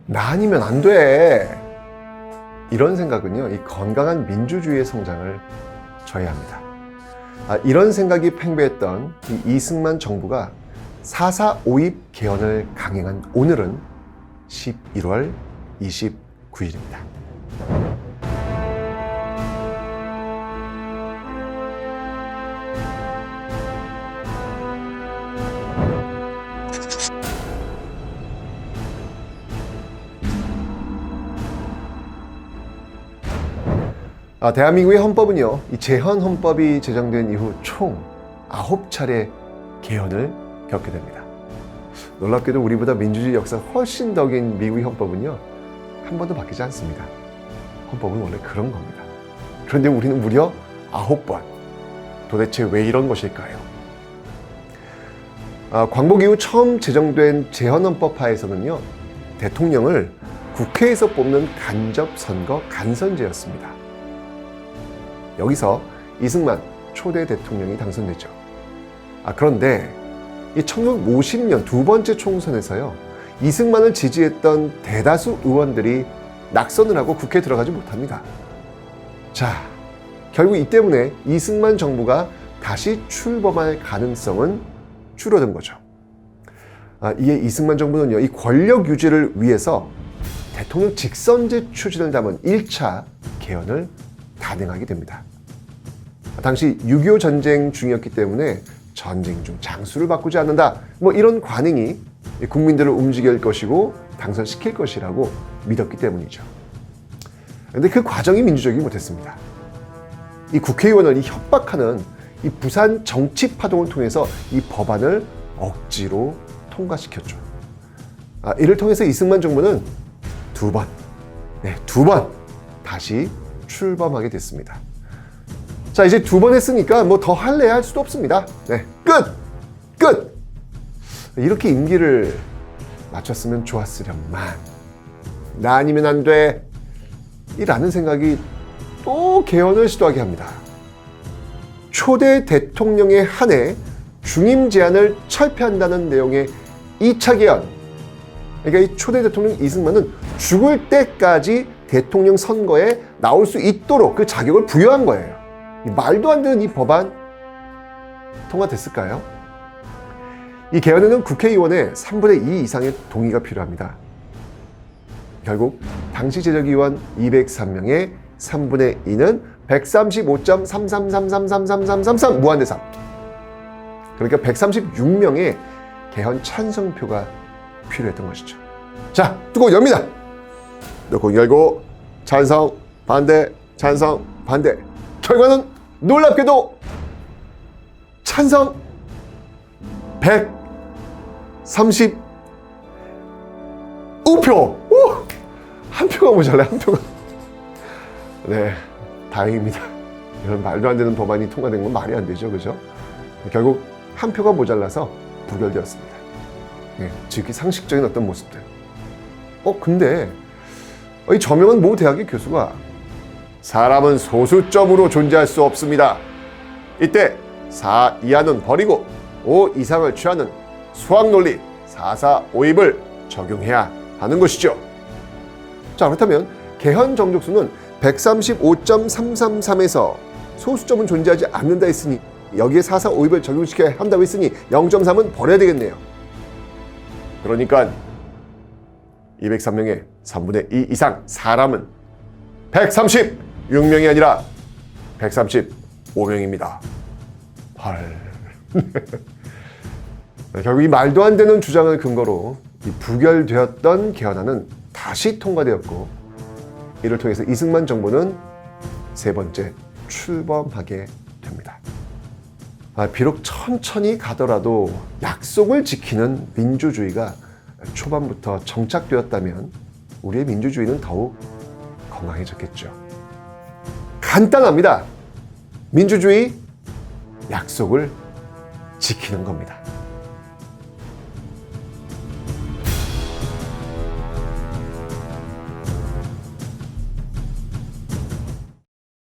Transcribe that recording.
나 아니면 안 돼. 이런 생각은요, 이 건강한 민주주의의 성장을 저해합니다. 이런 생각이 팽배했던 이 이승만 정부가 4.4 5.입 개헌을 강행한 오늘은 11월 29일입니다. 대한민국의 헌법은요, 이 제헌 헌법이 제정된 이후 총 9차례 개헌을 겪게 됩니다. 놀랍게도 우리보다 민주주의 역사 훨씬 더 긴 미국의 헌법은요, 한 번도 바뀌지 않습니다. 헌법은 원래 그런 겁니다. 그런데 우리는 무려 9번. 도대체 왜 이런 것일까요? 광복 이후 처음 제정된 제헌헌법 하에서는요, 대통령을 국회에서 뽑는 간접선거 간선제였습니다. 여기서 이승만 초대 대통령이 당선되죠. 그런데 이 1950년 두 번째 총선에서요, 이승만을 지지했던 대다수 의원들이 낙선을 하고 국회에 들어가지 못합니다. 자, 결국 이 때문에 이승만 정부가 다시 출범할 가능성은 줄어든 거죠. 이에 이승만 정부는요, 이 권력 유지를 위해서 대통령 직선제 추진을 담은 1차 개헌을 단행하게 됩니다. 당시 6.25 전쟁 중이었기 때문에 전쟁 중 장수를 바꾸지 않는다, 이런 관행이 국민들을 움직일 것이고 당선시킬 것이라고 믿었기 때문이죠. 그런데 그 과정이 민주적이지 못했습니다. 이 국회의원을 협박하는 이 부산 정치 파동을 통해서 이 법안을 억지로 통과시켰죠. 이를 통해서 이승만 정부는 두 번 다시 출범하게 됐습니다. 자, 이제 두 번 했으니까 더 할래야 할 수도 없습니다. 끝! 이렇게 임기를 마쳤으면 좋았으련만, 나 아니면 안 돼, 이라는 생각이 또 개헌을 시도하게 합니다. 초대 대통령에 한해 중임 제한을 철폐한다는 내용의 2차 개헌. 그러니까 이 초대 대통령 이승만은 죽을 때까지 대통령 선거에 나올 수 있도록 그 자격을 부여한 거예요. 말도 안 되는 이 법안 통과됐을까요? 이 개헌에는 국회의원의 3분의 2 이상의 동의가 필요합니다. 결국 당시 제적의원 203명의 3분의 2는 135.33333333 무한대상. 그러니까 136명의 개헌 찬성표가 필요했던 것이죠. 자, 뚜껑 엽니다. 뚜껑 열고 찬성, 반대, 찬성, 반대. 결과는 놀랍게도 찬성 135표. 한 표가 모자라요, 한 표가. 네, 다행입니다. 이런 말도 안 되는 법안이 통과된 건 말이 안 되죠, 그죠? 결국 한 표가 모자라서 부결되었습니다. 네, 지극히 상식적인 어떤 모습들. 근데 이 저명한 모 대학의 교수가 사람은 소수점으로 존재할 수 없습니다. 이때 4 이하는 버리고 5 이상을 취하는 수학 논리 4.4 5.입을 적용해야 하는 것이죠. 자, 그렇다면 개헌 정족수는 135.333에서 소수점은 존재하지 않는다 했으니 여기에 4.4 5.입을 적용시켜야 한다고 했으니 0.3은 버려야 되겠네요. 그러니까 203명의 3분의 2 이상 사람은 136명이 아니라 135명입니다. 헐. 결국 이 말도 안 되는 주장을 근거로 이 부결되었던 개헌안은 다시 통과되었고, 이를 통해서 이승만 정부는 세 번째 출범하게 됩니다. 비록 천천히 가더라도 약속을 지키는 민주주의가 초반부터 정착되었다면 우리의 민주주의는 더욱 건강해졌겠죠. 간단합니다. 민주주의, 약속을 지키는 겁니다.